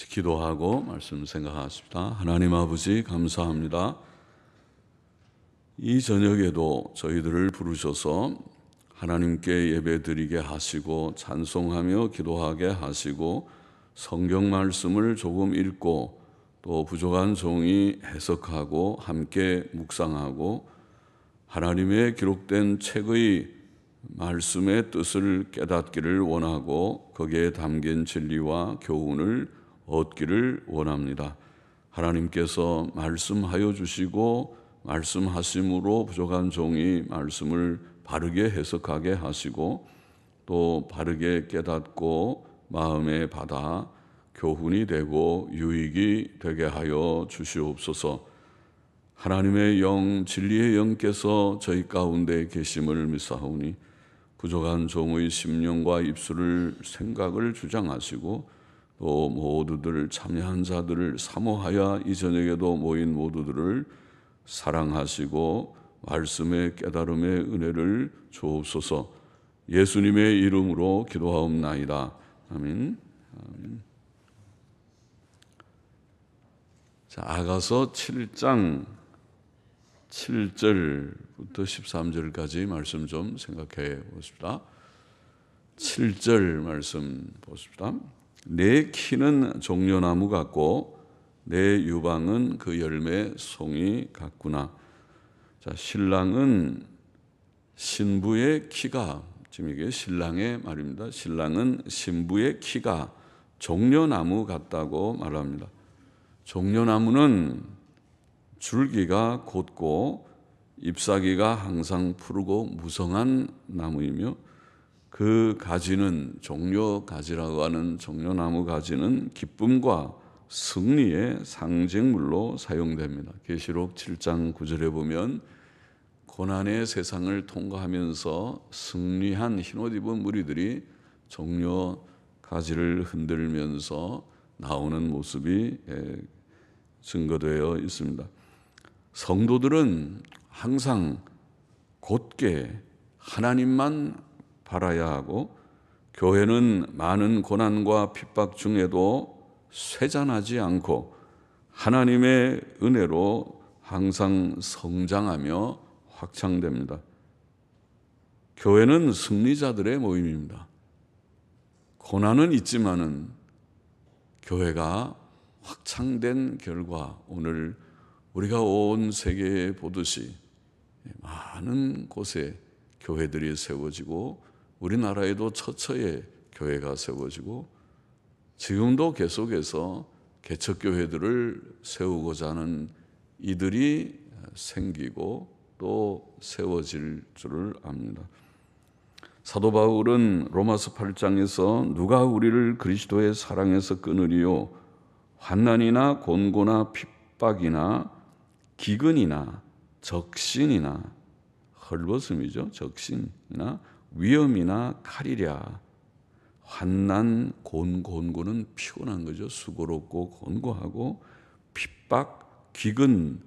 기도하고 말씀 생각하십니다. 하나님 아버지 감사합니다. 이 저녁에도 저희들을 부르셔서 하나님께 예배드리게 하시고 찬송하며 기도하게 하시고 성경 말씀을 조금 읽고 또 부족한 종이 해석하고 함께 묵상하고 하나님의 기록된 책의 말씀의 뜻을 깨닫기를 원하고 거기에 담긴 진리와 교훈을 얻기를 원합니다. 하나님께서 말씀하여 주시고 말씀하심으로 부족한 종이 말씀을 바르게 해석하게 하시고 또 바르게 깨닫고 마음에 받아 교훈이 되고 유익이 되게 하여 주시옵소서. 하나님의 영, 진리의 영께서 저희 가운데 계심을 믿사오니 부족한 종의 심령과 입술을 생각을 주장하시고 또 모두들 참여한 자들을 사모하여 이 저녁에도 모인 모두들을 사랑하시고 말씀의 깨달음의 은혜를 주옵소서. 예수님의 이름으로 기도하옵나이다. 아멘. 아멘. 자, 아가서 7장 7절부터 13절까지 말씀 좀 생각해 보십시다. 7절 말씀 보십시다. 내 키는 종려나무 같고 내 유방은 그 열매 송이 같구나. 자, 신랑은 신부의 키가, 지금 이게 신랑의 말입니다. 신랑은 신부의 키가 종려나무 같다고 말합니다. 종려나무는 줄기가 곧고 잎사귀가 항상 푸르고 무성한 나무이며 그 가지는 종려가지라고 하는 종려나무 가지는 기쁨과 승리의 상징물로 사용됩니다. 계시록 7장 9절에 보면 고난의 세상을 통과하면서 승리한 흰옷 입은 무리들이 종려가지를 흔들면서 나오는 모습이 증거되어 있습니다. 성도들은 항상 곧게 하나님만 바라야 하고 교회는 많은 고난과 핍박 중에도 쇠잔하지 않고 하나님의 은혜로 항상 성장하며 확장됩니다. 교회는 승리자들의 모임입니다. 고난은 있지만은 교회가 확장된 결과 오늘 우리가 온 세계에 보듯이 많은 곳에 교회들이 세워지고 우리나라에도 처처에 교회가 세워지고 지금도 계속해서 개척교회들을 세우고자 하는 이들이 생기고 또 세워질 줄을 압니다. 사도 바울은 로마서 8장에서 누가 우리를 그리스도의 사랑에서 끊으리요? 환난이나 곤고나 핍박이나 기근이나 적신이나 헐벗음이죠. 적신이나 위험이나 칼이랴. 환난, 곤고는 피곤한 거죠. 수고롭고 곤고하고 핍박, 기근,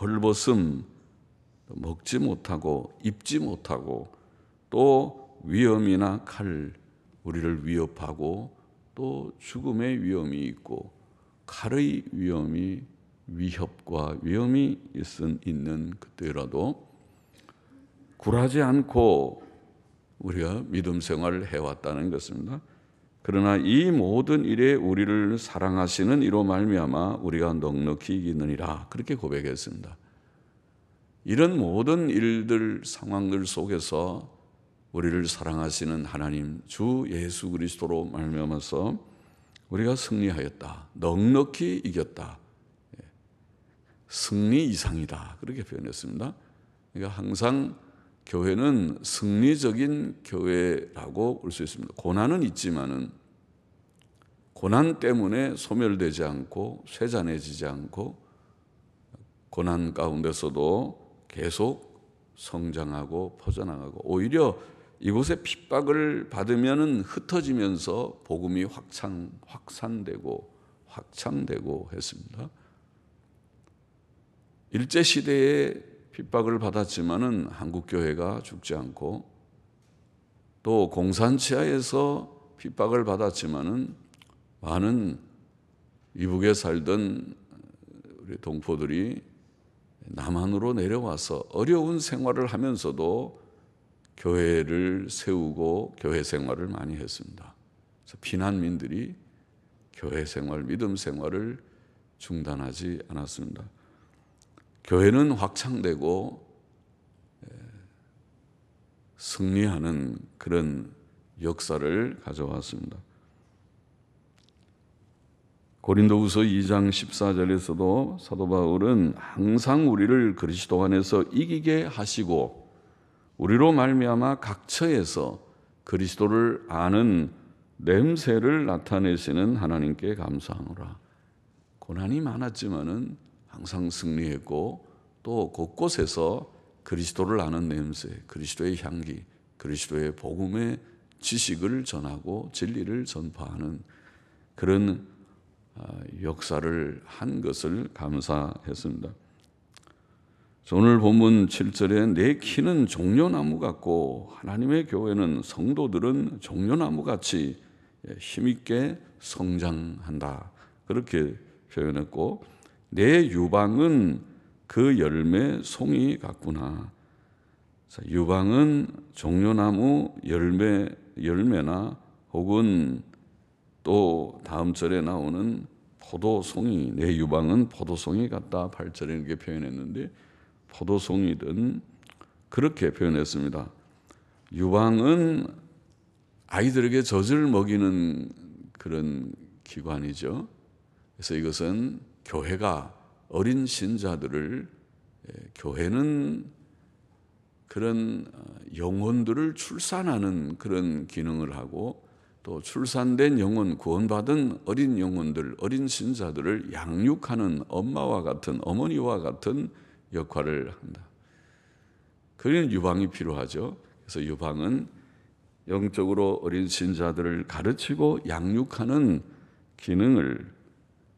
헐벗음, 먹지 못하고 입지 못하고 또 위험이나 칼, 우리를 위협하고 또 죽음의 위험이 있고 칼의 위험이 위협과 위험이 있는 그때라도 굴하지 않고 우리가 믿음 생활을 해왔다는 것입니다. 그러나 이 모든 일에 우리를 사랑하시는 이로 말미암아 우리가 넉넉히 이기느니라 그렇게 고백했습니다. 이런 모든 일들 상황들 속에서 우리를 사랑하시는 하나님 주 예수 그리스도로 말미암아서 우리가 승리하였다. 넉넉히 이겼다. 승리 이상이다. 그렇게 표현했습니다. 그러니까 항상 교회는 승리적인 교회라고 볼 수 있습니다. 고난은 있지만은 고난 때문에 소멸되지 않고 쇠잔해지지 않고 고난 가운데서도 계속 성장하고 퍼져나가고 오히려 이곳에 핍박을 받으면은 흩어지면서 복음이 확산되고 확장되고 했습니다. 일제 시대에 핍박을 받았지만은 한국 교회가 죽지 않고 또 공산치하에서 핍박을 받았지만은 많은 이북에 살던 우리 동포들이 남한으로 내려와서 어려운 생활을 하면서도 교회를 세우고 교회 생활을 많이 했습니다. 그래서 피난민들이 교회 생활, 믿음 생활을 중단하지 않았습니다. 교회는 확창되고 승리하는 그런 역사를 가져왔습니다. 고린도후서 2장 14절에서도 사도 바울은 항상 우리를 그리스도 안에서 이기게 하시고 우리로 말미암아 각 처에서 그리스도를 아는 냄새를 나타내시는 하나님께 감사하노라. 고난이 많았지만은 항상 승리했고 또 곳곳에서 그리스도를 아는 냄새, 그리스도의 향기, 그리스도의 복음의 지식을 전하고 진리를 전파하는 그런 역사를 한 것을 감사했습니다. 오늘 본문 7절에 내 키는 종려나무 같고 하나님의 교회는 성도들은 종려나무같이 힘있게 성장한다. 그렇게 표현했고 내 유방은 그 열매 송이 같구나. 자, 유방은 종려나무 열매나 혹은 또 다음 절에 나오는 포도송이, 내 유방은 포도송이 같다. 8절에 이렇게 표현했는데 포도송이든 그렇게 표현했습니다. 유방은 아이들에게 젖을 먹이는 그런 기관이죠. 그래서 이것은 교회가 어린 신자들을, 교회는 그런 영혼들을 출산하는 그런 기능을 하고 또 출산된 영혼, 구원받은 어린 영혼들, 어린 신자들을 양육하는 엄마와 같은, 어머니와 같은 역할을 한다. 그런 유방이 필요하죠. 그래서 유방은 영적으로 어린 신자들을 가르치고 양육하는 기능을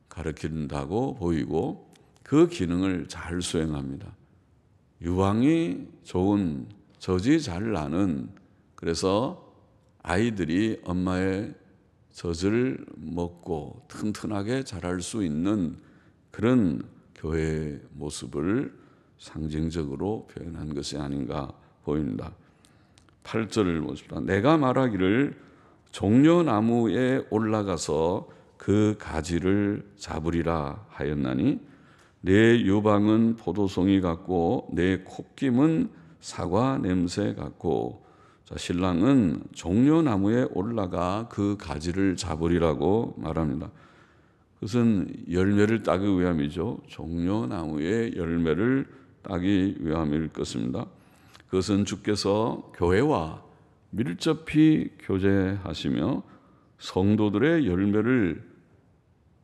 가르친다고 보이고 그 기능을 잘 수행합니다. 유방이 좋은, 젖이 잘 나는, 그래서 아이들이 엄마의 젖을 먹고 튼튼하게 자랄 수 있는 그런 교회의 모습을 상징적으로 표현한 것이 아닌가 보입니다. 8절을 보십시다. 내가 말하기를 종려나무에 올라가서 그 가지를 잡으리라 하였나니 내 유방은 포도송이 같고 내 콧김은 사과 냄새 같고. 자, 신랑은 종려나무에 올라가 그 가지를 잡으리라고 말합니다. 그것은 열매를 따기 위함이죠. 종려나무의 열매를 따기 위함일 것입니다. 그것은 주께서 교회와 밀접히 교제하시며 성도들의 열매를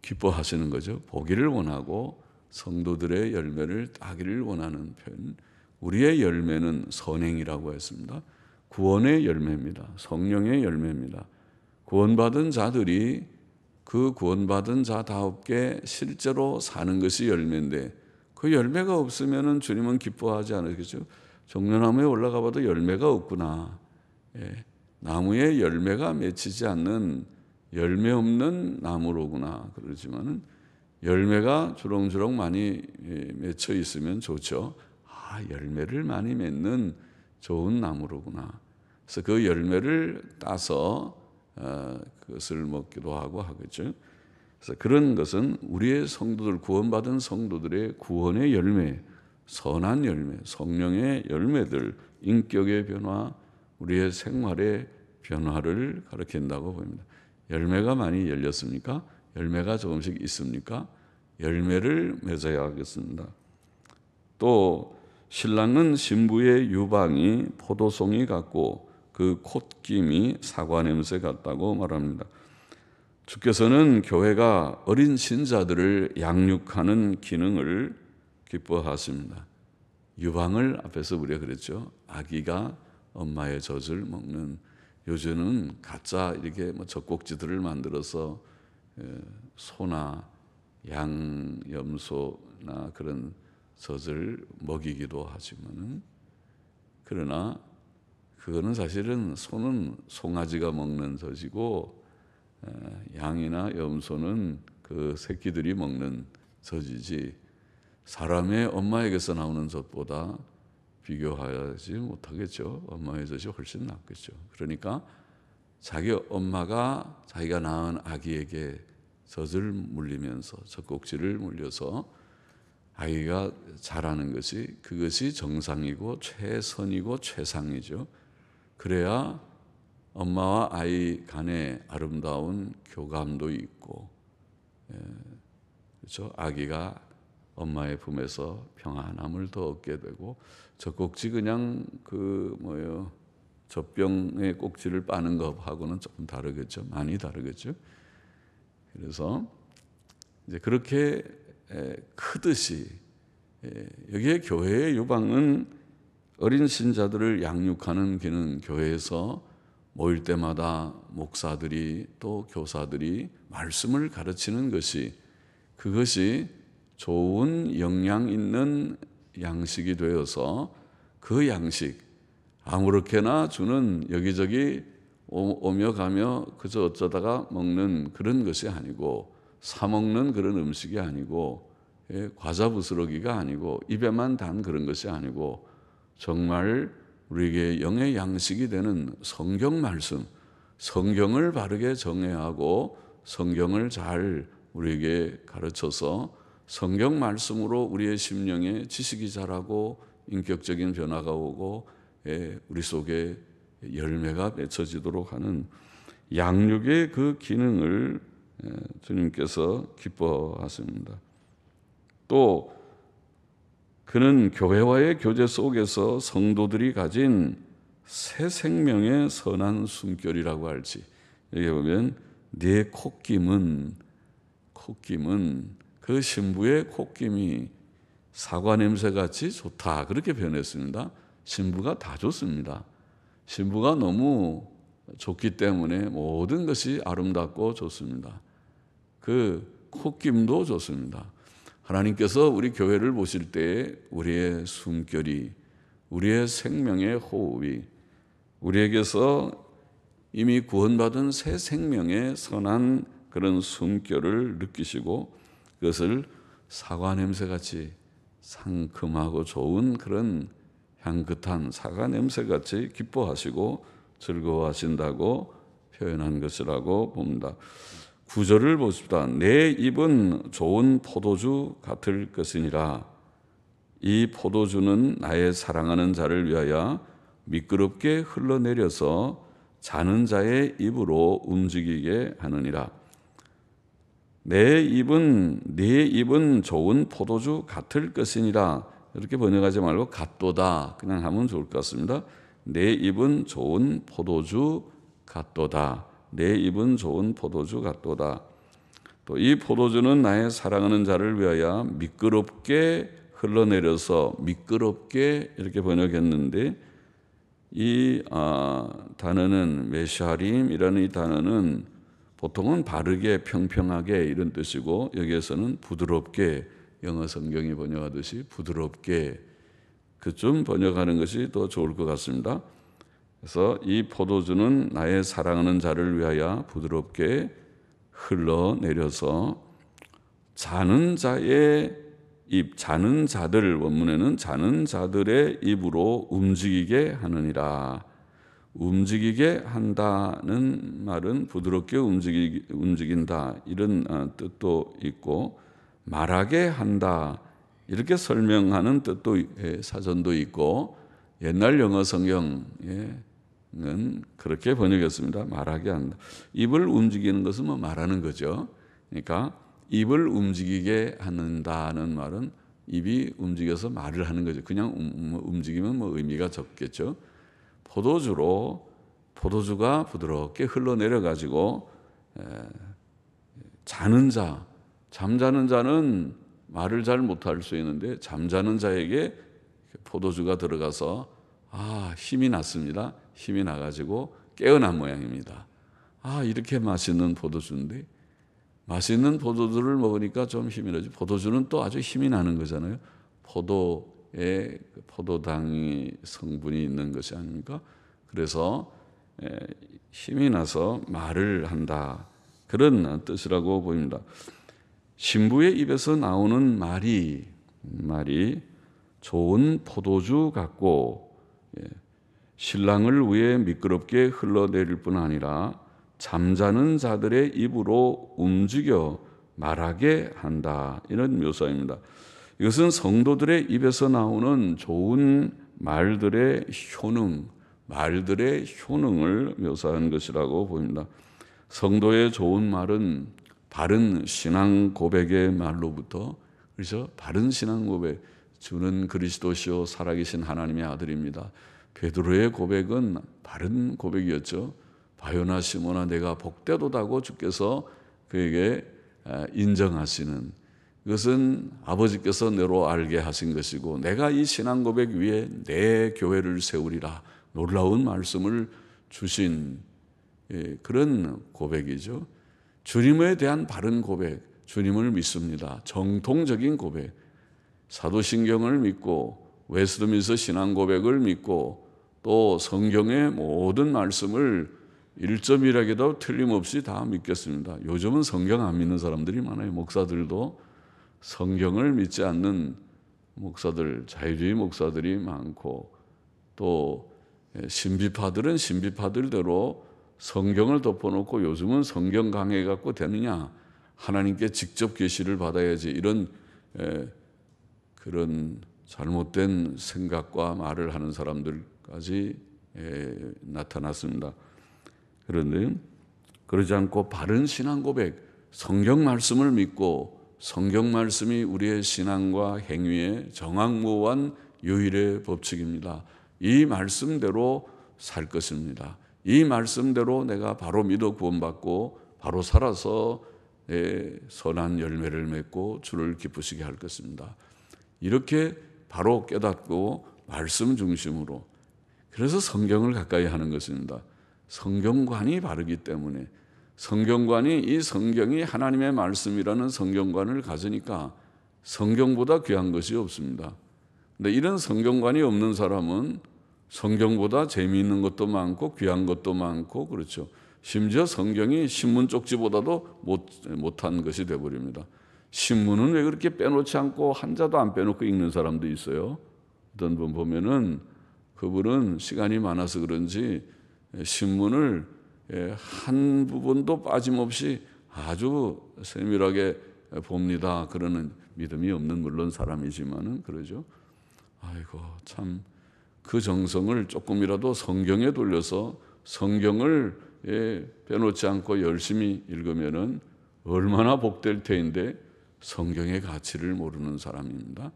기뻐하시는 거죠. 보기를 원하고 성도들의 열매를 따기를 원하는 표현. 우리의 열매는 선행이라고 했습니다. 구원의 열매입니다. 성령의 열매입니다. 구원받은 자들이 그 구원받은 자다웠게 실제로 사는 것이 열매인데 그 열매가 없으면 주님은 기뻐하지 않으시겠죠. 종려나무에 올라가 봐도 열매가 없구나. 나무에 열매가 맺히지 않는 열매 없는 나무로구나. 그러지만은 열매가 주렁주렁 많이 맺혀 있으면 좋죠. 열매를 많이 맺는 좋은 나무로구나. 그래서 그 열매를 따서 그것을 먹기도 하고 하겠죠. 그래서 그런 것은 우리의 성도들, 구원받은 성도들의 구원의 열매, 선한 열매, 성령의 열매들, 인격의 변화, 우리의 생활의 변화를 가리킨다고 보입니다. 열매가 많이 열렸습니까? 열매가 조금씩 있습니까? 열매를 맺어야 하겠습니다. 또 신랑은 신부의 유방이 포도송이 같고 그 콧김이 사과 냄새 같다고 말합니다. 주께서는 교회가 어린 신자들을 양육하는 기능을 기뻐하십니다. 유방을 앞에서 우리가 그랬죠. 아기가 엄마의 젖을 먹는, 요즘은 가짜 이렇게 젖꼭지들을 만들어서 소나 양, 염소나 그런 젖을 먹이기도 하지만은, 그러나 그거는 사실은 소는 송아지가 먹는 젖이고 양이나 염소는 그 새끼들이 먹는 젖이지 사람의 엄마에게서 나오는 젖보다 비교하지 못하겠죠. 엄마의 젖이 훨씬 낫겠죠. 그러니까 자기 엄마가 자기가 낳은 아기에게 젖을 물리면서 젖꼭지를 물려서 아이가 자라는 것이 그것이 정상이고 최선이고 최상이죠. 그래야 엄마와 아이 간에 아름다운 교감도 있고, 그렇죠? 아기가 엄마의 품에서 평안함을 더 얻게 되고, 젖꼭지 그냥 젖병의 꼭지를 빠는 것하고는 조금 다르겠죠. 많이 다르겠죠. 그래서 이제 그렇게 크듯이 여기에 교회의 유방은 어린 신자들을 양육하는 기능, 교회에서 모일 때마다 목사들이 또 교사들이 말씀을 가르치는 것이 그것이 좋은 영양 있는 양식이 되어서 그 양식 아무렇게나 주는 여기저기 오며 가며 그저 어쩌다가 먹는 그런 것이 아니고 사 먹는 그런 음식이 아니고 과자 부스러기가 아니고 입에만 단 그런 것이 아니고 정말 우리에게 영의 양식이 되는 성경 말씀, 성경을 바르게 정해하고 성경을 잘 우리에게 가르쳐서 성경 말씀으로 우리의 심령에 지식이 자라고 인격적인 변화가 오고 우리 속에 열매가 맺혀지도록 하는 양육의 그 기능을 주님께서 기뻐하십니다. 또 그는 교회와의 교제 속에서 성도들이 가진 새 생명의 선한 숨결이라고 할지, 여기 보면 네 콧김은 그 신부의 콧김이 사과 냄새같이 좋다, 그렇게 표현했습니다. 신부가 다 좋습니다. 신부가 너무 좋기 때문에 모든 것이 아름답고 좋습니다. 그 콧김도 좋습니다. 하나님께서 우리 교회를 보실 때에 우리의 숨결이, 우리의 생명의 호흡이 우리에게서 이미 구원받은 새 생명의 선한 그런 숨결을 느끼시고 그것을 사과 냄새같이 상큼하고 좋은 그런 향긋한 사과 냄새같이 기뻐하시고 즐거워하신다고 표현한 것이라고 봅니다. 9절을 보십시다. 내 입은 좋은 포도주 같을 것이니라. 이 포도주는 나의 사랑하는 자를 위하여 미끄럽게 흘러내려서 자는 자의 입으로 움직이게 하느니라. 네 입은 좋은 포도주 같을 것이니라. 이렇게 번역하지 말고 같도다 그냥 하면 좋을 것 같습니다. 내 입은 좋은 포도주 같도다. 내 입은 좋은 포도주 같도다. 또 이 포도주는 나의 사랑하는 자를 위하여 미끄럽게 흘러내려서, 미끄럽게 이렇게 번역했는데 이 단어는 메샤림이라는 이 단어는 보통은 바르게 평평하게 이런 뜻이고 여기에서는 부드럽게, 영어 성경이 번역하듯이 부드럽게 그쯤 번역하는 것이 더 좋을 것 같습니다. 그래서 이 포도주는 나의 사랑하는 자를 위하여 부드럽게 흘러내려서 자는 자의 입, 자는 자들, 원문에는 자는 자들의 입으로 움직이게 하느니라. 움직이게 한다는 말은 부드럽게 움직인다 이런 뜻도 있고 말하게 한다 이렇게 설명하는 뜻도 사전도 있고 옛날 영어 성경에는 그렇게 번역했습니다. 말하게 한다. 입을 움직이는 것은 뭐 말하는 거죠. 그러니까 입을 움직이게 한다는 말은 입이 움직여서 말을 하는 거죠. 그냥 움직이면 뭐 의미가 적겠죠. 포도주가 부드럽게 흘러내려 가지고 자는 자, 잠자는 자는 말을 잘 못할 수 있는데 잠자는 자에게 포도주가 들어가서 힘이 났습니다. 힘이 나가지고 깨어난 모양입니다. 이렇게 맛있는 포도주인데 맛있는 포도주를 먹으니까 좀 힘이 나지. 포도주는 또 아주 힘이 나는 거잖아요. 포도에 포도당이 성분이 있는 것이 아닙니까? 그래서 힘이 나서 말을 한다 그런 뜻이라고 보입니다. 신부의 입에서 나오는 말이 좋은 포도주 같고 신랑을 위해 미끄럽게 흘러내릴 뿐 아니라 잠자는 자들의 입으로 움직여 말하게 한다. 이런 묘사입니다. 이것은 성도들의 입에서 나오는 좋은 말들의 효능을 묘사하는 것이라고 보입니다. 성도의 좋은 말은 바른 신앙 고백의 말로부터, 그래서 바른 신앙 고백, 주는 그리스도시요 살아계신 하나님의 아들입니다. 베드로의 고백은 바른 고백이었죠. 바요나 시모나 내가 복되도다고 주께서 그에게 인정하시는, 이것은 아버지께서 내로 알게 하신 것이고 내가 이 신앙 고백 위에 내 교회를 세우리라, 놀라운 말씀을 주신 그런 고백이죠. 주님에 대한 바른 고백, 주님을 믿습니다. 정통적인 고백, 사도신경을 믿고 웨스트민스터 신앙 고백을 믿고 또 성경의 모든 말씀을 1점이라도 틀림없이 다 믿겠습니다. 요즘은 성경 안 믿는 사람들이 많아요. 목사들도 성경을 믿지 않는 목사들, 자유주의 목사들이 많고, 또 신비파들은 신비파들대로 성경을 덮어놓고 요즘은 성경 강해 갖고 되느냐, 하나님께 직접 계시를 받아야지, 이런 그런 잘못된 생각과 말을 하는 사람들까지 나타났습니다. 그런데 그러지 않고 바른 신앙 고백, 성경 말씀을 믿고 성경 말씀이 우리의 신앙과 행위의 정확무한 유일의 법칙입니다. 이 말씀대로 살 것입니다. 이 말씀대로 내가 바로 믿어 구원받고 바로 살아서 선한 열매를 맺고 주를 기쁘시게 할 것입니다. 이렇게 바로 깨닫고 말씀 중심으로, 그래서 성경을 가까이 하는 것입니다. 성경관이 바르기 때문에, 성경관이, 이 성경이 하나님의 말씀이라는 성경관을 가지니까 성경보다 귀한 것이 없습니다. 근데 이런 성경관이 없는 사람은 성경보다 재미있는 것도 많고 귀한 것도 많고, 그렇죠. 심지어 성경이 신문 쪽지보다도 못한 것이 되어버립니다. 신문은 왜 그렇게 빼놓지 않고 한자도 안 빼놓고 읽는 사람도 있어요. 어떤 분 보면은 그분은 시간이 많아서 그런지 신문을 한 부분도 빠짐없이 아주 세밀하게 봅니다. 그러는 믿음이 없는 물론 사람이지만은 그러죠. 아이고 참, 그 정성을 조금이라도 성경에 돌려서 성경을 빼놓지 않고 열심히 읽으면은 얼마나 복될 테인데 성경의 가치를 모르는 사람입니다.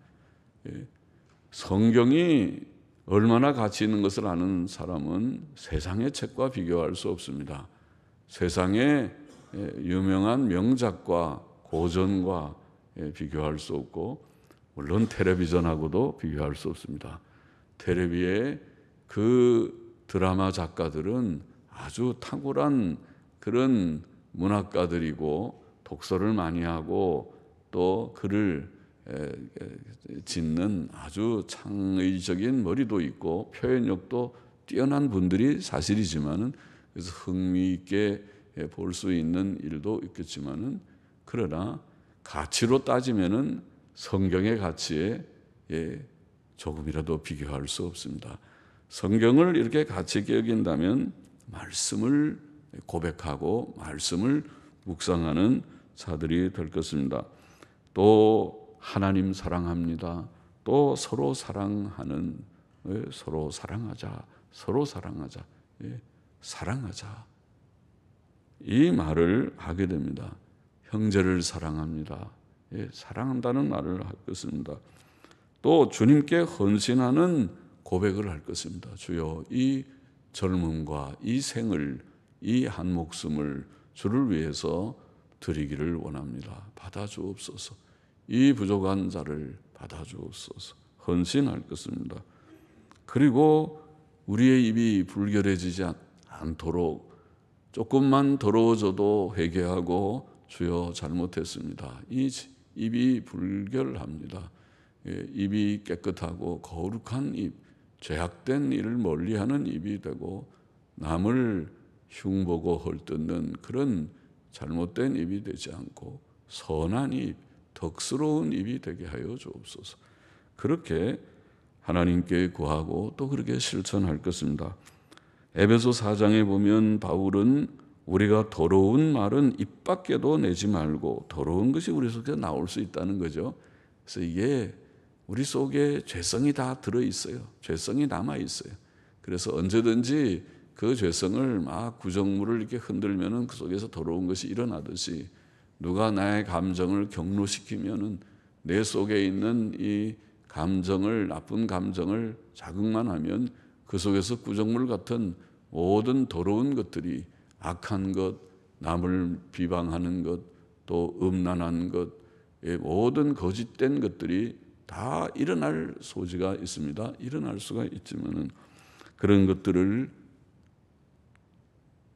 성경이 얼마나 가치 있는 것을 아는 사람은 세상의 책과 비교할 수 없습니다. 세상의 유명한 명작과 고전과 비교할 수 없고, 물론 텔레비전하고도 비교할 수 없습니다. 텔레비의 그 드라마 작가들은 아주 탁월한 그런 문학가들이고 독서를 많이 하고 또 글을 짓는 아주 창의적인 머리도 있고 표현력도 뛰어난 분들이 사실이지만은, 그래서 흥미있게 볼 수 있는 일도 있겠지만은, 그러나 가치로 따지면은 성경의 가치에 조금이라도 비교할 수 없습니다. 성경을 이렇게 가치 있게 여긴다면 말씀을 고백하고 말씀을 묵상하는 자들이 될 것입니다. 또 하나님 사랑합니다. 또 서로 사랑하는, 서로 사랑하자, 서로 사랑하자, 사랑하자, 이 말을 하게 됩니다. 형제를 사랑합니다. 사랑한다는 말을 할 것입니다. 또 주님께 헌신하는 고백을 할 것입니다. 주여, 이 젊음과 이 생을, 이 한 목숨을 주를 위해서 드리기를 원합니다. 받아주옵소서. 이 부족한 자를 받아주옵소서. 헌신할 것입니다. 그리고 우리의 입이 불결해지지 않도록 조금만 더러워져도 회개하고 주여 잘못했습니다. 이 입이 불결합니다. 입이 깨끗하고 거룩한 입, 죄악된 일을 멀리하는 입이 되고 남을 흉보고 헐뜯는 그런 잘못된 입이 되지 않고 선한 입, 덕스러운 입이 되게 하여 주옵소서. 그렇게 하나님께 구하고 또 그렇게 실천할 것입니다. 에베소 4장에 보면 바울은 우리가 더러운 말은 입 밖에도 내지 말고, 더러운 것이 우리 속에 나올 수 있다는 거죠. 그래서 이게 우리 속에 죄성이 다 들어있어요. 죄성이 남아있어요. 그래서 언제든지 그 죄성을 막 구정물을 이렇게 흔들면은 그 속에서 더러운 것이 일어나듯이, 누가 나의 감정을 경로시키면은 내 속에 있는 이 감정을, 나쁜 감정을 자극만 하면 그 속에서 구정물 같은 모든 더러운 것들이, 악한 것, 남을 비방하는 것, 또 음란한 것, 모든 거짓된 것들이 다 일어날 소지가 있습니다. 일어날 수가 있지만은 그런 것들을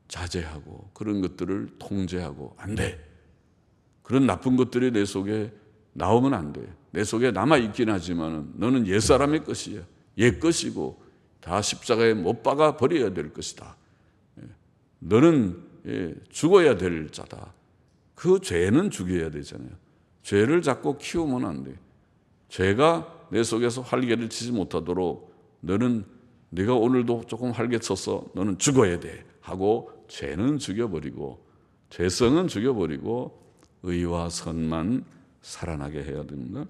자제하고 그런 것들을 통제하고, 안 돼. 그런 나쁜 것들이 내 속에 나오면 안 돼. 내 속에 남아있긴 하지만 너는 옛사람의 것이야. 옛 것이고 다 십자가에 못 박아 버려야 될 것이다. 너는 죽어야 될 자다. 그 죄는 죽여야 되잖아요. 죄를 자꾸 키우면 안 돼. 죄가 내 속에서 활개를 치지 못하도록 네가 오늘도 조금 활개 쳤어. 너는 죽어야 돼. 하고 죄는 죽여버리고, 죄성은 죽여버리고 의와 선만 살아나게 해야 됩니다.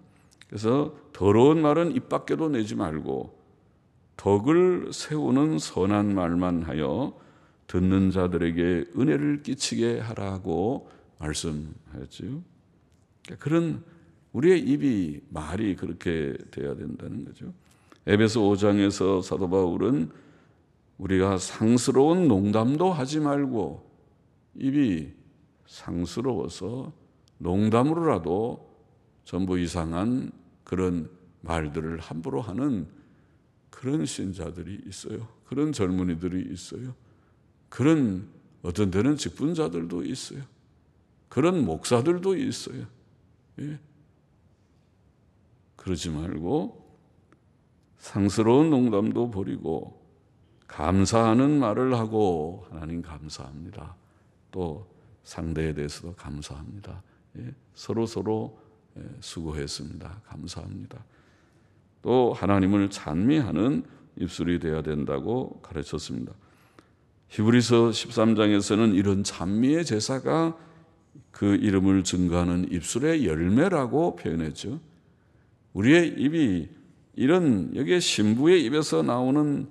그래서 더러운 말은 입 밖에도 내지 말고 덕을 세우는 선한 말만 하여 듣는 자들에게 은혜를 끼치게 하라고 말씀하였지요. 그런 우리의 입이, 말이 그렇게 돼야 된다는 거죠. 에베소 5장에서 사도 바울은 우리가 상스러운 농담도 하지 말고, 입이 상스러워서 농담으로라도 전부 이상한 그런 말들을 함부로 하는 그런 신자들이 있어요. 그런 젊은이들이 있어요. 그런 어떤 데는 직분자들도 있어요. 그런 목사들도 있어요. 예. 그러지 말고 상스러운 농담도 버리고 감사하는 말을 하고, 하나님 감사합니다. 또 상대에 대해서도 감사합니다. 서로 수고했습니다. 감사합니다. 또 하나님을 찬미하는 입술이 되어야 된다고 가르쳤습니다. 히브리서 13장에서는 이런 찬미의 제사가 그 이름을 증거하는 입술의 열매라고 표현했죠. 우리의 입이 여기에 신부의 입에서 나오는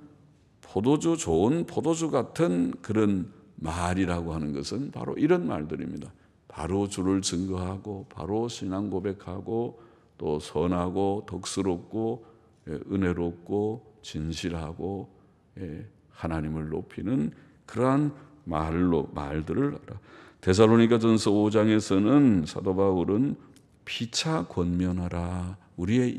포도주, 좋은 포도주 같은 그런 말이라고 하는 것은 바로 이런 말들입니다. 바로 주를 증거하고, 바로 신앙 고백하고, 또 선하고 덕스럽고 은혜롭고 진실하고 하나님을 높이는 그러한 말들을 알아. 데살로니가전서 5장에서는 사도 바울은 피차 권면하라. 우리의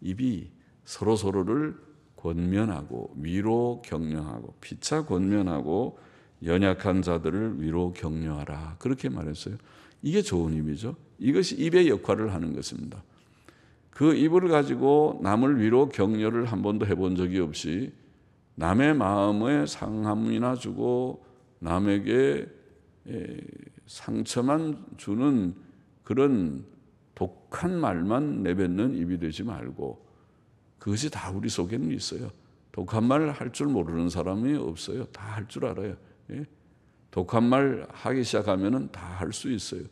입이 서로를 권면하고 위로 격려하고, 피차 권면하고 연약한 자들을 위로 격려하라. 그렇게 말했어요. 이게 좋은 입이죠. 이것이 입의 역할을 하는 것입니다. 그 입을 가지고 남을 위로 격려를 한 번도 해본 적이 없이 남의 마음에 상함이나 주고 남에게 상처만 주는 그런 독한 말만 내뱉는 입이 되지 말고, 그것이 다 우리 속에는 있어요. 독한 말 할 줄 모르는 사람이 없어요. 다 할 줄 알아요. 독한 말 하기 시작하면 다 할 수 있어요.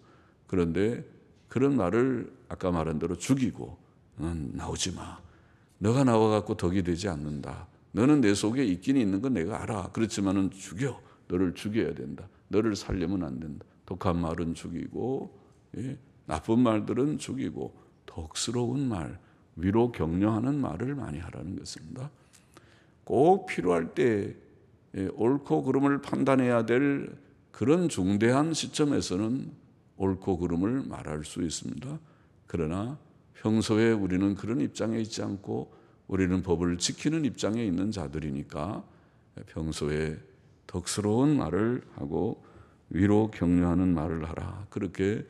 그런데 그런 말을 아까 말한 대로 죽이고, 나오지 마. 너가 나와갖고 덕이 되지 않는다. 너는 내 속에 있긴 있는 건 내가 알아. 그렇지만은 죽여. 너를 죽여야 된다. 너를 살려면 안 된다. 독한 말은 죽이고, 나쁜 말들은 죽이고, 덕스러운 말, 위로 격려하는 말을 많이 하라는 것입니다. 꼭 필요할 때 옳고 그름을 판단해야 될 그런 중대한 시점에서는 옳고 그름을 말할 수 있습니다. 그러나 평소에 우리는 그런 입장에 있지 않고 우리는 법을 지키는 입장에 있는 자들이니까 평소에 덕스러운 말을 하고 위로 격려하는 말을 하라. 그렇게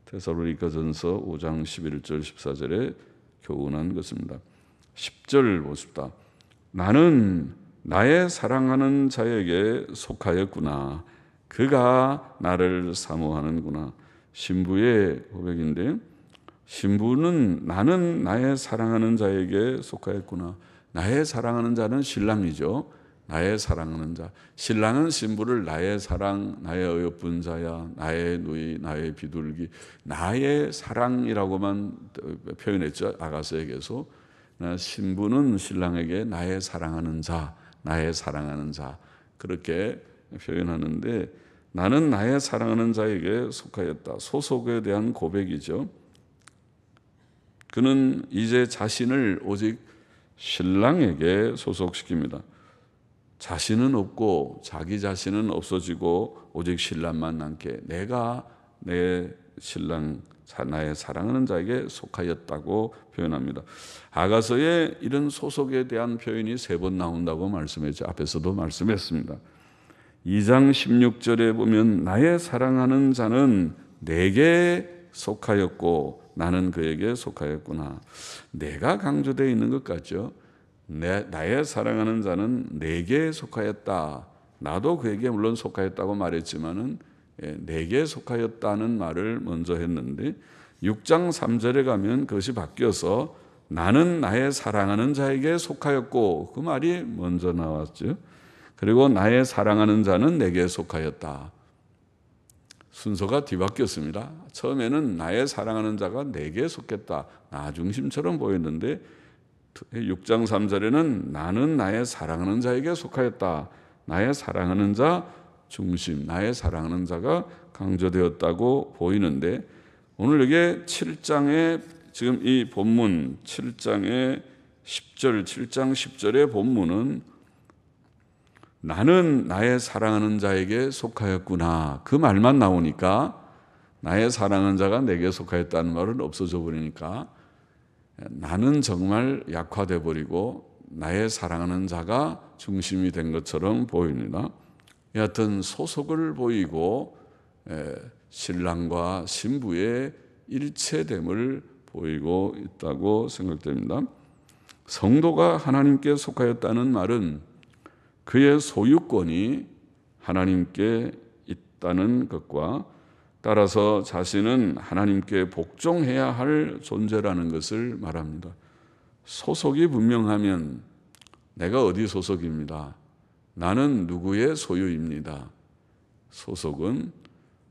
데살로니가전서 5장 11절 14절에 교훈한 것입니다. 10절 보십시다. 나는 나의 사랑하는 자에게 속하였구나. 그가 나를 사모하는구나. 신부의 고백인데, 신부는 나는 나의 사랑하는 자에게 속하였구나. 나의 사랑하는 자는 신랑이죠. 나의 사랑하는 자. 신랑은 신부를 나의 사랑, 나의 어여쁜 자야, 나의 누이, 나의 비둘기, 나의 사랑이라고만 표현했죠. 아가서에게서. 신부는 신랑에게 나의 사랑하는 자, 나의 사랑하는 자, 그렇게 표현하는데, 나는 나의 사랑하는 자에게 속하였다. 소속에 대한 고백이죠. 그는 이제 자신을 오직 신랑에게 소속시킵니다. 자신은 없고 자기 자신은 없어지고 오직 신랑만 남게, 내가 내 신랑, 나의 사랑하는 자에게 속하였다고 표현합니다. 아가서에 이런 소속에 대한 표현이 3번 나온다고 말씀했죠. 앞에서도 말씀했습니다. 2장 16절에 보면 나의 사랑하는 자는 내게 속하였고 나는 그에게 속하였구나. 내가 강조되어 있는 것 같죠. 나의 사랑하는 자는 내게 속하였다. 나도 그에게 물론 속하였다고 말했지만은 내게 속하였다는 말을 먼저 했는데, 6장 3절에 가면 그것이 바뀌어서 나는 나의 사랑하는 자에게 속하였고, 그 말이 먼저 나왔죠. 그리고 나의 사랑하는 자는 내게 속하였다. 순서가 뒤바뀌었습니다. 처음에는 나의 사랑하는 자가 내게 속했다, 나 중심처럼 보였는데 6장 3절에는 나는 나의 사랑하는 자에게 속하였다, 나의 사랑하는 자 중심, 나의 사랑하는 자가 강조되었다고 보이는데, 오늘 여기 7장에 지금 이 본문 7장의 10절, 7장 10절의 본문은 나는 나의 사랑하는 자에게 속하였구나, 그 말만 나오니까 나의 사랑하는 자가 내게 속하였다는 말은 없어져 버리니까 나는 정말 약화돼 버리고 나의 사랑하는 자가 중심이 된 것처럼 보입니다. 여하튼 소속을 보이고 신랑과 신부의 일체됨을 보이고 있다고 생각됩니다. 성도가 하나님께 속하였다는 말은 그의 소유권이 하나님께 있다는 것과 따라서 자신은 하나님께 복종해야 할 존재라는 것을 말합니다. 소속이 분명하면 내가 어디 소속입니다. 나는 누구의 소유입니다. 소속은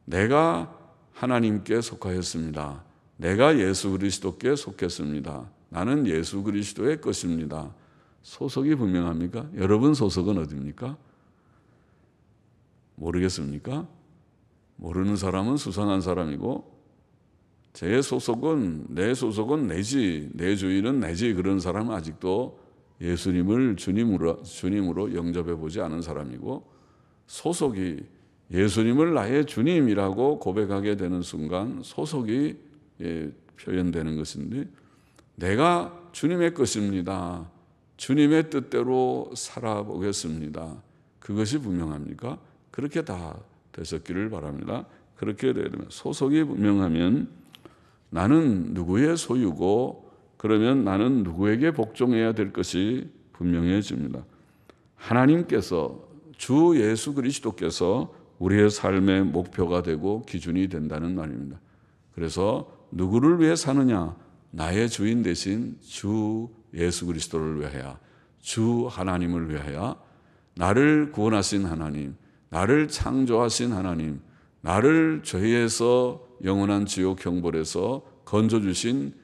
내가 하나님께 속하였습니다. 내가 예수 그리스도께 속했습니다. 나는 예수 그리스도의 것입니다. 소속이 분명합니까? 여러분 소속은 어디입니까? 모르겠습니까? 모르는 사람은 수상한 사람이고, 제 소속은, 내 소속은 내지, 내 주인은 내지, 그런 사람은 아직도 예수님을 주님으로 영접해 보지 않은 사람이고, 소속이 예수님을 나의 주님이라고 고백하게 되는 순간 소속이 표현되는 것인데, 내가 주님의 것입니다, 주님의 뜻대로 살아보겠습니다, 그것이 분명합니까? 그렇게 다 되셨기를 바랍니다. 그렇게 되면 소속이 분명하면 나는 누구의 소유고, 그러면 나는 누구에게 복종해야 될 것이 분명해집니다. 하나님께서, 주 예수 그리스도께서 우리의 삶의 목표가 되고 기준이 된다는 말입니다. 그래서 누구를 위해 사느냐? 나의 주인 대신 주 예수 그리스도를 위하여, 주 하나님을 위하여, 나를 구원하신 하나님, 나를 창조하신 하나님, 나를 죄에서 영원한 지옥 형벌에서 건져주신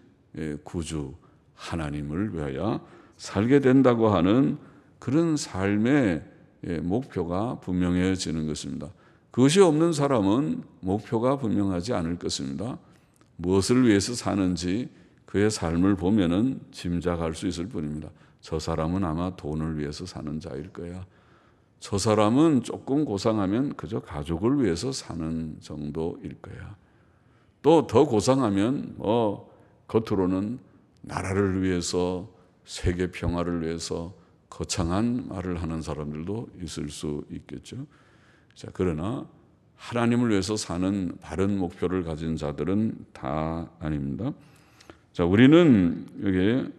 구주 하나님을 위하여 살게 된다고 하는 그런 삶의 목표가 분명해지는 것입니다. 그것이 없는 사람은 목표가 분명하지 않을 것입니다. 무엇을 위해서 사는지 그의 삶을 보면은 짐작할 수 있을 뿐입니다. 저 사람은 아마 돈을 위해서 사는 자일 거야. 저 사람은 조금 고상하면 그저 가족을 위해서 사는 정도일 거야. 또 더 고상하면 겉으로는 나라를 위해서, 세계 평화를 위해서 거창한 말을 하는 사람들도 있을 수 있겠죠. 자, 그러나 하나님을 위해서 사는 바른 목표를 가진 자들은 다 아닙니다. 자, 우리는 여기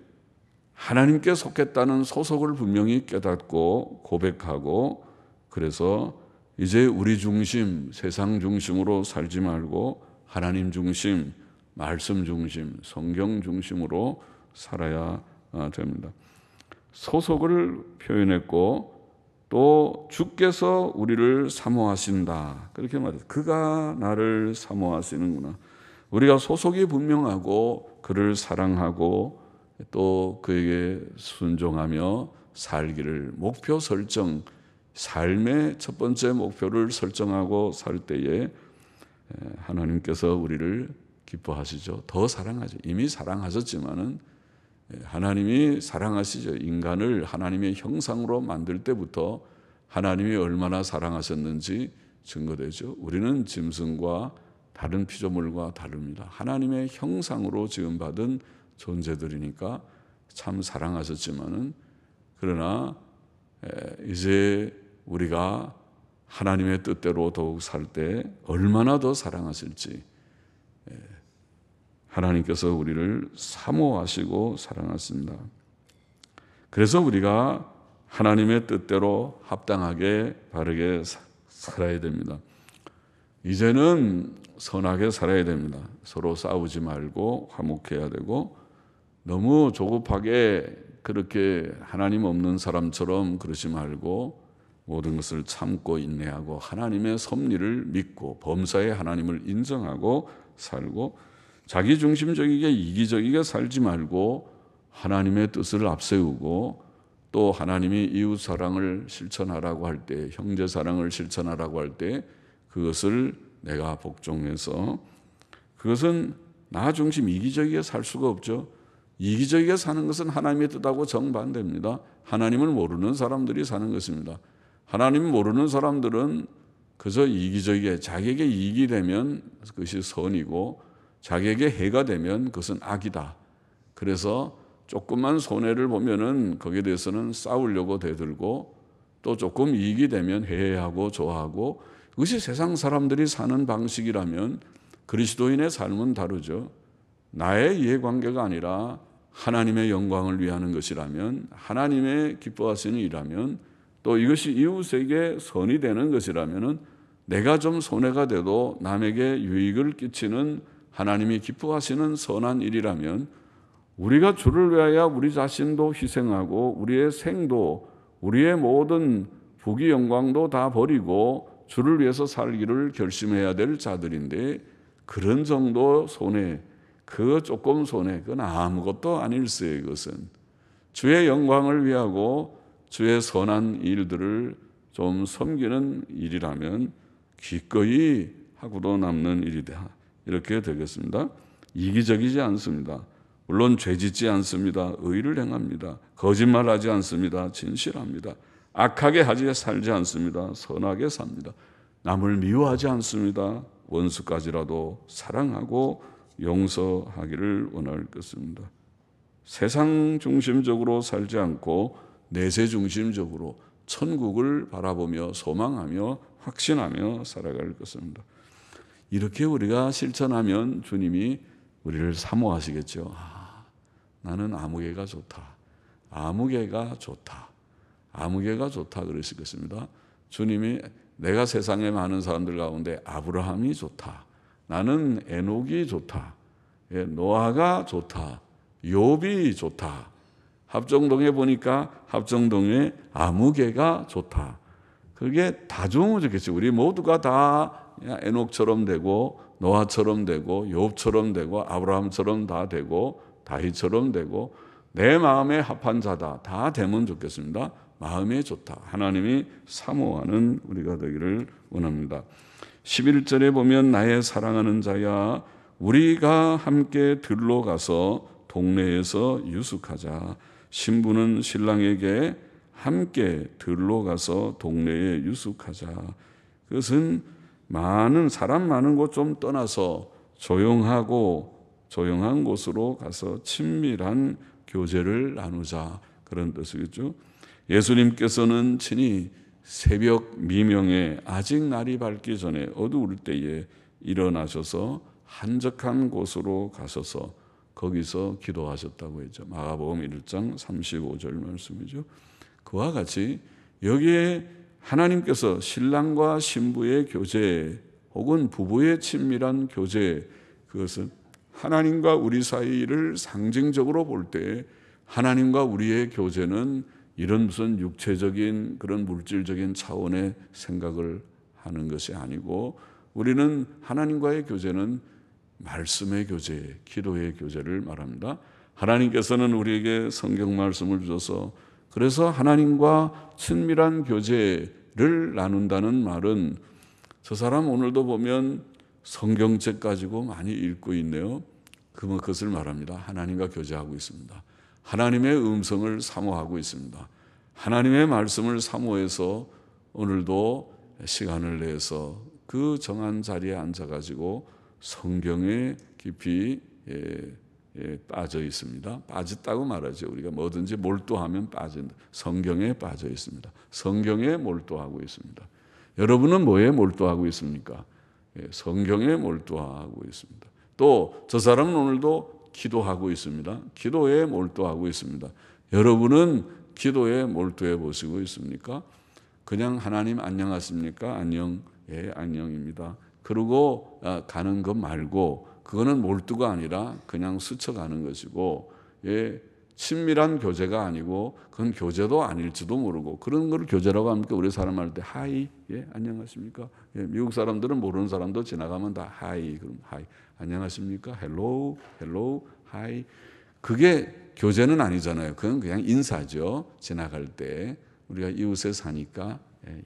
하나님께 속했다는 소속을 분명히 깨닫고 고백하고, 그래서 이제 우리 중심, 세상 중심으로 살지 말고 하나님 중심, 말씀 중심, 성경 중심으로 살아야 됩니다. 소속을 표현했고 또 주께서 우리를 사모하신다. 그렇게 말해요. 그가 나를 사모하시는구나. 우리가 소속이 분명하고 그를 사랑하고 또 그에게 순종하며 살기를 목표 설정, 삶의 첫 번째 목표를 설정하고 살 때에 하나님께서 우리를 기뻐하시죠. 더 사랑하죠. 이미 사랑하셨지만은 하나님이 사랑하시죠. 인간을 하나님의 형상으로 만들 때부터 하나님이 얼마나 사랑하셨는지 증거되죠. 우리는 짐승과 다른 피조물과 다릅니다. 하나님의 형상으로 지음받은 존재들이니까 참 사랑하셨지만은 그러나 이제 우리가 하나님의 뜻대로 더욱 살 때 얼마나 더 사랑하실지 하나님께서 우리를 사모하시고 사랑하십니다. 그래서 우리가 하나님의 뜻대로 합당하게 바르게 살아야 됩니다. 이제는 선하게 살아야 됩니다. 서로 싸우지 말고 화목해야 되고 너무 조급하게 그렇게 하나님 없는 사람처럼 그러지 말고 모든 것을 참고 인내하고 하나님의 섭리를 믿고 범사에 하나님을 인정하고 살고 자기 중심적이게 이기적이게 살지 말고 하나님의 뜻을 앞세우고 또 하나님이 이웃 사랑을 실천하라고 할 때, 형제 사랑을 실천하라고 할 때 그것을 내가 복종해서 그것은 나 중심 이기적이게 살 수가 없죠. 이기적이게 사는 것은 하나님의 뜻하고 정반대입니다. 하나님을 모르는 사람들이 사는 것입니다. 하나님을 모르는 사람들은 그저 이기적이게 자기에게 이익이 되면 그것이 선이고 자기에게 해가 되면 그것은 악이다. 그래서 조금만 손해를 보면은 거기에 대해서는 싸우려고 대들고 또 조금 이익이 되면 회해하고 좋아하고 그것이 세상 사람들이 사는 방식이라면 그리스도인의 삶은 다르죠. 나의 이해관계가 아니라 하나님의 영광을 위하는 것이라면 하나님의 기뻐하시는 일이라면 또 이것이 이웃에게 선이 되는 것이라면 내가 좀 손해가 돼도 남에게 유익을 끼치는 하나님이 기뻐하시는 선한 일이라면 우리가 주를 위하여 우리 자신도 희생하고 우리의 생도 우리의 모든 부귀 영광도 다 버리고 주를 위해서 살기를 결심해야 될 자들인데 그런 정도 손해, 그 조금 손해, 그건 아무것도 아닐세요. 그것은 주의 영광을 위하고 주의 선한 일들을 좀 섬기는 일이라면 기꺼이 하고도 남는 일이다. 이렇게 되겠습니다. 이기적이지 않습니다. 물론 죄짓지 않습니다. 의를 행합니다. 거짓말하지 않습니다. 진실합니다. 악하게 하지 살지 않습니다. 선하게 삽니다. 남을 미워하지 않습니다. 원수까지라도 사랑하고 용서하기를 원할 것입니다. 세상 중심적으로 살지 않고 내세 중심적으로 천국을 바라보며 소망하며 확신하며 살아갈 것입니다. 이렇게 우리가 실천하면 주님이 우리를 사모하시겠죠. 나는 아무개가 좋다. 아무개가 좋다. 아무개가 좋다 그러실 것입니다. 주님이 내가 세상에 많은 사람들 가운데 아브라함이 좋다. 나는 에녹이 좋다. 노아가 좋다. 욥이 좋다. 합정동에 보니까 합정동에 아무개가 좋다. 그게 다 좋으면 좋겠지. 우리 모두가 다 에녹처럼 되고 노아처럼 되고 욥처럼 되고 아브라함처럼 다 되고 다윗처럼 되고 내 마음에 합한 자다. 다 되면 좋겠습니다. 마음에 좋다. 하나님이 사모하는 우리가 되기를 원합니다. 11절에 보면 나의 사랑하는 자야 우리가 함께 들로 가서 동네에서 유숙하자. 신부는 신랑에게 함께 들로 가서 동네에 유숙하자. 그것은 사람 많은 곳 좀 떠나서 조용한 곳으로 가서 친밀한 교제를 나누자. 그런 뜻이겠죠. 예수님께서는 친히 새벽 미명에 아직 날이 밝기 전에 어두울 때에 일어나셔서 한적한 곳으로 가셔서 거기서 기도하셨다고 했죠. 마가복음 1장 35절 말씀이죠. 그와 같이 여기에 하나님께서 신랑과 신부의 교제 혹은 부부의 친밀한 교제, 그것은 하나님과 우리 사이를 상징적으로 볼 때 하나님과 우리의 교제는 이런 무슨 육체적인 그런 물질적인 차원의 생각을 하는 것이 아니고, 우리는 하나님과의 교제는 말씀의 교제, 기도의 교제를 말합니다. 하나님께서는 우리에게 성경 말씀을 주셔서, 그래서 하나님과 친밀한 교제를 나눈다는 말은, 저 사람 오늘도 보면 성경책 가지고 많이 읽고 있네요. 그것을 말합니다. 하나님과 교제하고 있습니다. 하나님의 음성을 사모하고 있습니다. 하나님의 말씀을 사모해서 오늘도 시간을 내서 그 정한 자리에 앉아가지고 성경에 깊이 빠져 있습니다. 빠졌다고 말하죠. 우리가 뭐든지 몰두하면 빠진다. 성경에 빠져 있습니다. 성경에 몰두하고 있습니다. 여러분은 뭐에 몰두하고 있습니까? 성경에 몰두하고 있습니다. 또 저 사람은 오늘도 기도하고 있습니다. 기도에 몰두하고 있습니다. 여러분은 기도에 몰두해 보시고 있습니까? 그냥 하나님 안녕하십니까? 안녕, 예, 안녕입니다. 그러고 가는 것 말고, 그거는 몰두가 아니라 그냥 스쳐가는 것이고, 예, 친밀한 교제가 아니고 그건 교제도 아닐지도 모르고, 그런 걸 교제라고 합니까? 우리 사람 할 때 하이, 예, 안녕하십니까? 예, 미국 사람들은 모르는 사람도 지나가면 다 하이, 그럼 하이, 안녕하십니까? 헬로우, 헬로우, 하이. 그게 교제는 아니잖아요. 그건 그냥 인사죠. 지나갈 때 우리가 이웃에 사니까. 예.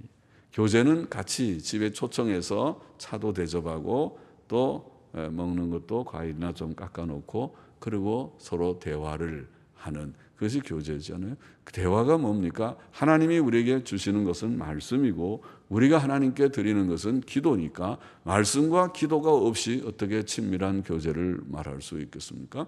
교제는 같이 집에 초청해서 차도 대접하고 또 먹는 것도 과일이나 좀 깎아놓고, 그리고 서로 대화를 하는 그것이 교제잖아요. 그 대화가 뭡니까? 하나님이 우리에게 주시는 것은 말씀이고 우리가 하나님께 드리는 것은 기도니까, 말씀과 기도가 없이 어떻게 친밀한 교제를 말할 수 있겠습니까?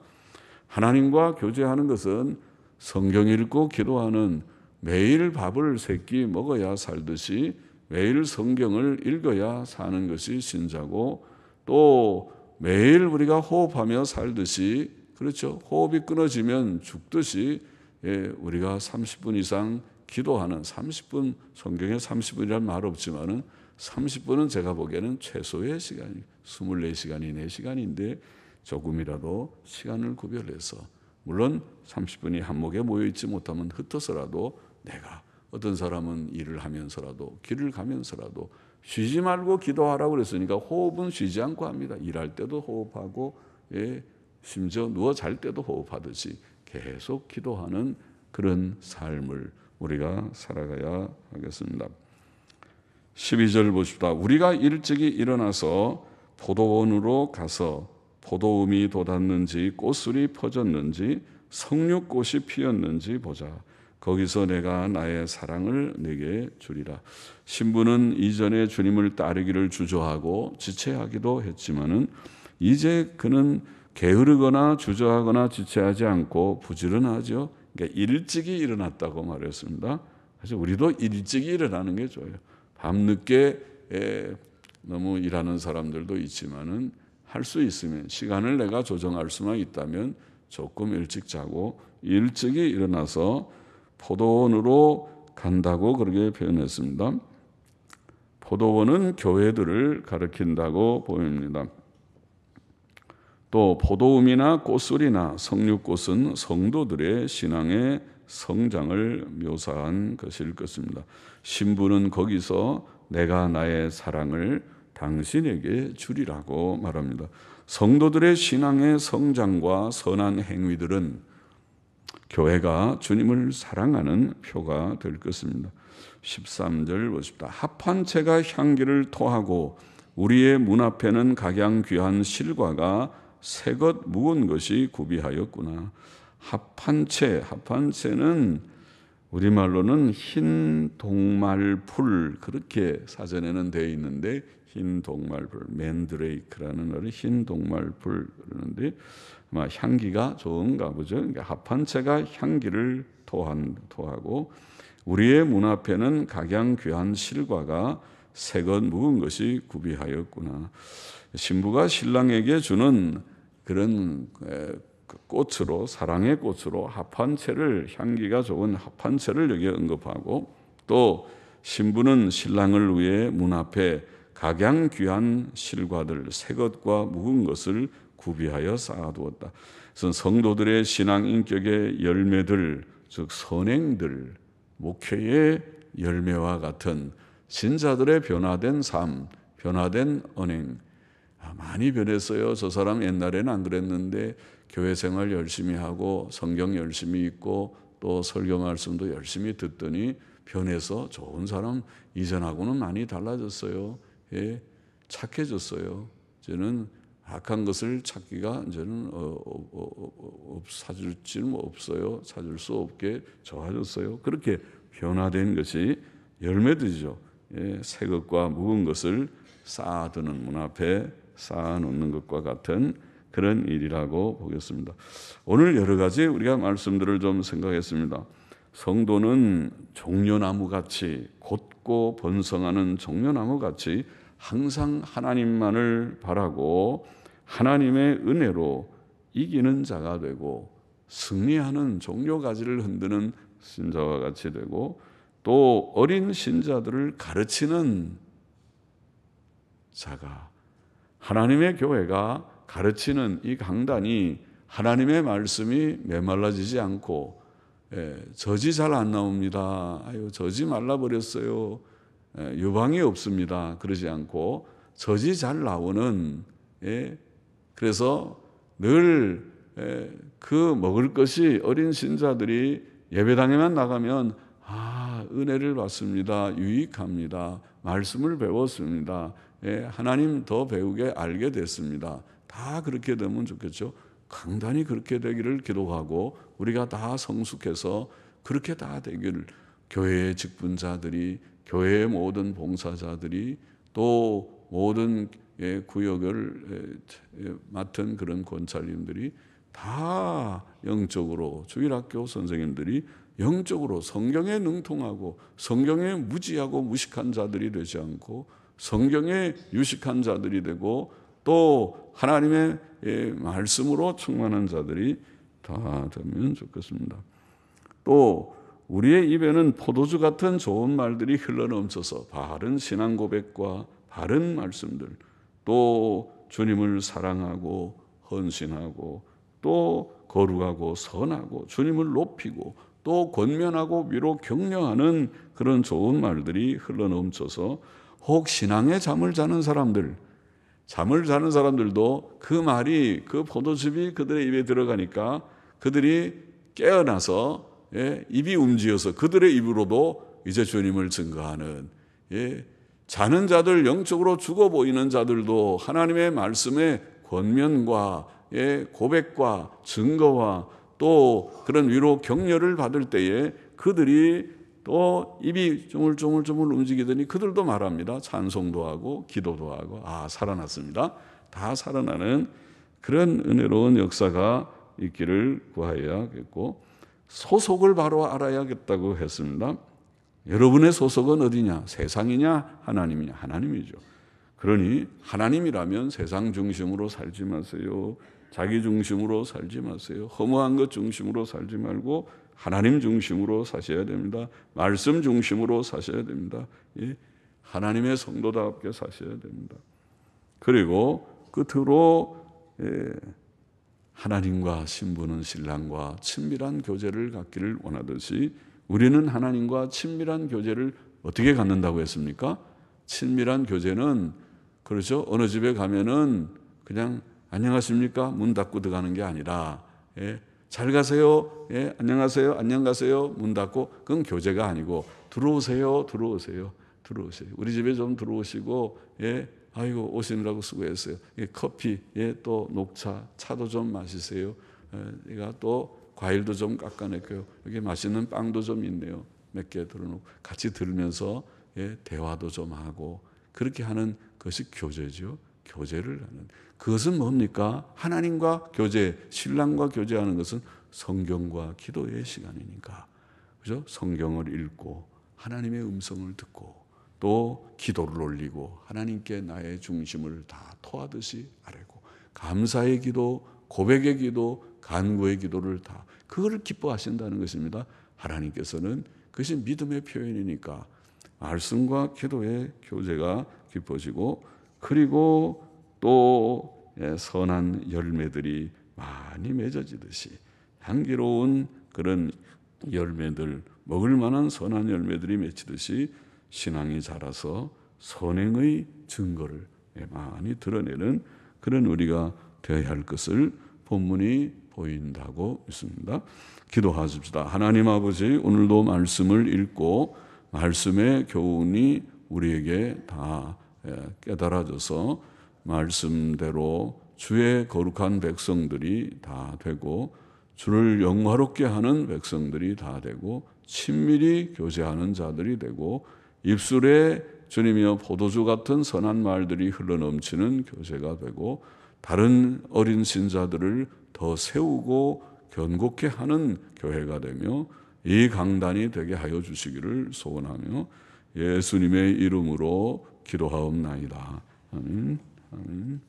하나님과 교제하는 것은 성경 읽고 기도하는, 매일 밥을 세 끼 먹어야 살듯이 매일 성경을 읽어야 사는 것이 신자고, 또 매일 우리가 호흡하며 살듯이, 그렇죠, 호흡이 끊어지면 죽듯이, 예, 우리가 30분 이상 기도하는, 30분, 성경에 30분이라는 말 없지만은 30분은 제가 보기에는 최소의 시간이 24시간이 4시간인데 조금이라도 시간을 구별해서, 물론 30분이 한목에 모여있지 못하면 흩어서라도, 내가 어떤 사람은 일을 하면서라도 길을 가면서라도 쉬지 말고 기도하라고 그랬으니까 호흡은 쉬지 않고 합니다. 일할 때도 호흡하고, 예, 심지어 누워 잘 때도 호흡하듯이 계속 기도하는 그런 삶을 우리가 살아가야 하겠습니다. 12절 보십시다. 우리가 일찍이 일어나서 포도원으로 가서 포도음이 돋았는지 꽃술이 퍼졌는지 석류꽃이 피었는지 보자. 거기서 내가 나의 사랑을 내게 주리라. 신부는 이전에 주님을 따르기를 주저하고 지체하기도 했지만은 이제 그는 게으르거나 주저하거나 지체하지 않고 부지런하죠. 그러니까 일찍이 일어났다고 말했습니다. 사실 우리도 일찍이 일어나는 게 좋아요. 밤늦게 너무 일하는 사람들도 있지만은 할 수 있으면, 시간을 내가 조정할 수만 있다면 조금 일찍 자고 일찍이 일어나서 포도원으로 간다고 그렇게 표현했습니다. 포도원은 교회들을 가리킨다고 보입니다. 또 포도음이나 꽃술이나 석류꽃은 성도들의 신앙의 성장을 묘사한 것일 것입니다. 신부는 거기서 내가 나의 사랑을 당신에게 주리라고 말합니다. 성도들의 신앙의 성장과 선한 행위들은 교회가 주님을 사랑하는 표가 될 것입니다. 13절 보십시다. 합한 채가 향기를 토하고 우리의 문 앞에는 각양 귀한 실과가 새것 묵은 것이 구비하였구나. 합한 채는 우리말로는 흰 동말풀, 그렇게 사전에는 되어 있는데, 흰 동말풀, 맨드레이크라는 말이 흰 동말풀 그러는데 아마 향기가 좋은가 보죠. 그러니까 합한 채가 향기를 토하고 우리의 문 앞에는 각양 귀한 실과가 새것 묵은 것이 구비하였구나. 신부가 신랑에게 주는 그런 꽃으로, 사랑의 꽃으로 합한 채를, 향기가 좋은 합한 채를 여기 언급하고, 또 신부는 신랑을 위해 문 앞에 각양 귀한 실과들 새 것과 묵은 것을 구비하여 쌓아두었다. 그래서 성도들의 신앙 인격의 열매들, 즉 선행들, 목회의 열매와 같은 신자들의 변화된 삶, 변화된 언행. 많이 변했어요. 저 사람 옛날에는 안 그랬는데 교회 생활 열심히 하고 성경 열심히 읽고 또 설교 말씀도 열심히 듣더니 변해서 좋은 사람, 이전하고는 많이 달라졌어요. 예, 착해졌어요. 저는 악한 것을 찾기가 이제는 찾을지는 없어요. 찾을 수 없게 좋아졌어요. 그렇게 변화된 것이 열매들이죠. 예, 새 것과 묵은 것을 쌓아두는, 문 앞에 쌓아놓는 것과 같은 그런 일이라고 보겠습니다. 오늘 여러 가지 우리가 말씀들을 좀 생각했습니다. 성도는 종려나무같이, 곧고 번성하는 종려나무같이 항상 하나님만을 바라고 하나님의 은혜로 이기는 자가 되고 승리하는 종려가지를 흔드는 신자와 같이 되고, 또 어린 신자들을 가르치는 자가, 하나님의 교회가 가르치는 이 강단이 하나님의 말씀이 메말라지지 않고, 젖이 잘 안 나옵니다. 아유, 젖이 말라버렸어요. 유방이 없습니다. 그러지 않고 젖이 잘 나오는, 그래서 늘 그 먹을 것이, 어린 신자들이 예배당에만 나가면 은혜를 받습니다. 유익합니다. 말씀을 배웠습니다. 하나님 더 배우게 알게 됐습니다. 다 그렇게 되면 좋겠죠. 강단이 그렇게 되기를 기도하고 우리가 다 성숙해서 그렇게 다 되기를, 교회의 직분자들이, 교회의 모든 봉사자들이, 또 모든 구역을 맡은 그런 권찰님들이 다 영적으로, 주일학교 선생님들이 영적으로 성경에 능통하고 성경에 무지하고 무식한 자들이 되지 않고 성경에 유식한 자들이 되고, 또 하나님의 말씀으로 충만한 자들이 다 되면 좋겠습니다. 또 우리의 입에는 포도주 같은 좋은 말들이 흘러넘쳐서 바른 신앙 고백과 바른 말씀들, 또 주님을 사랑하고 헌신하고 또 거룩하고 선하고 주님을 높이고 또 권면하고 위로 격려하는 그런 좋은 말들이 흘러넘쳐서, 혹 신앙의 잠을 자는 사람들도 그 말이, 그 포도즙이 그들의 입에 들어가니까 그들이 깨어나서 입이 움직여서 그들의 입으로도 이제 주님을 증거하는, 자는 자들, 영적으로 죽어 보이는 자들도 하나님의 말씀의 권면과 고백과 증거와 또 그런 위로 격려를 받을 때에 그들이 또 입이 조물조물 움직이더니 그들도 말합니다. 찬송도 하고 기도도 하고, 살아났습니다. 다 살아나는 그런 은혜로운 역사가 있기를 구하여야겠고, 소속을 바로 알아야겠다고 했습니다. 여러분의 소속은 어디냐? 세상이냐? 하나님이냐? 하나님이죠. 그러니 하나님이라면 세상 중심으로 살지 마세요. 자기 중심으로 살지 마세요. 허무한 것 중심으로 살지 말고 하나님 중심으로 사셔야 됩니다. 말씀 중심으로 사셔야 됩니다. 하나님의 성도답게 사셔야 됩니다. 그리고 끝으로 하나님과 신부는 신랑과 친밀한 교제를 갖기를 원하듯이, 우리는 하나님과 친밀한 교제를 어떻게 갖는다고 했습니까? 친밀한 교제는, 그렇죠, 어느 집에 가면은 그냥 안녕하십니까? 문 닫고 들어가는 게 아니라, 잘 가세요. 안녕하세요. 안녕 가세요. 문 닫고, 그건 교제가 아니고, 들어오세요. 우리 집에 좀 들어오시고, 아이고, 오시느라고 수고했어요. 커피, 또 녹차, 차도 좀 마시세요. 내가 또 과일도 좀 깎아낼게요. 여기 맛있는 빵도 좀 있네요. 몇 개 들어놓고 같이 들으면서 대화도 좀 하고, 그렇게 하는 것이 교제죠. 교제를 하는. 그것은 뭡니까? 하나님과 교제, 신랑과 교제하는 것은 성경과 기도의 시간이니까. 그죠? 성경을 읽고 하나님의 음성을 듣고 또 기도를 올리고 하나님께 나의 중심을 다 토하듯이 아뢰고, 감사의 기도, 고백의 기도, 간구의 기도를 다, 그거를 기뻐하신다는 것입니다. 하나님께서는 그것이 믿음의 표현이니까 말씀과 기도의 교제가 깊어지고, 그리고 또 선한 열매들이 많이 맺어지듯이 향기로운 그런 열매들, 먹을 만한 선한 열매들이 맺히듯이 신앙이 자라서 선행의 증거를 많이 드러내는 그런 우리가 되어야 할 것을 본문이 보인다고 믿습니다. 기도하십시다. 하나님 아버지, 오늘도 말씀을 읽고 말씀의 교훈이 우리에게 다 깨달아져서 말씀대로 주의 거룩한 백성들이 다 되고, 주를 영화롭게 하는 백성들이 다 되고, 친밀히 교제하는 자들이 되고, 입술에 주님이여 포도주 같은 선한 말들이 흘러넘치는 교제가 되고, 다른 어린 신자들을 더 세우고 견고케 하는 교회가 되며, 이 강단이 되게 하여 주시기를 소원하며 예수님의 이름으로 기도하옵나이다. 아멘. 아멘.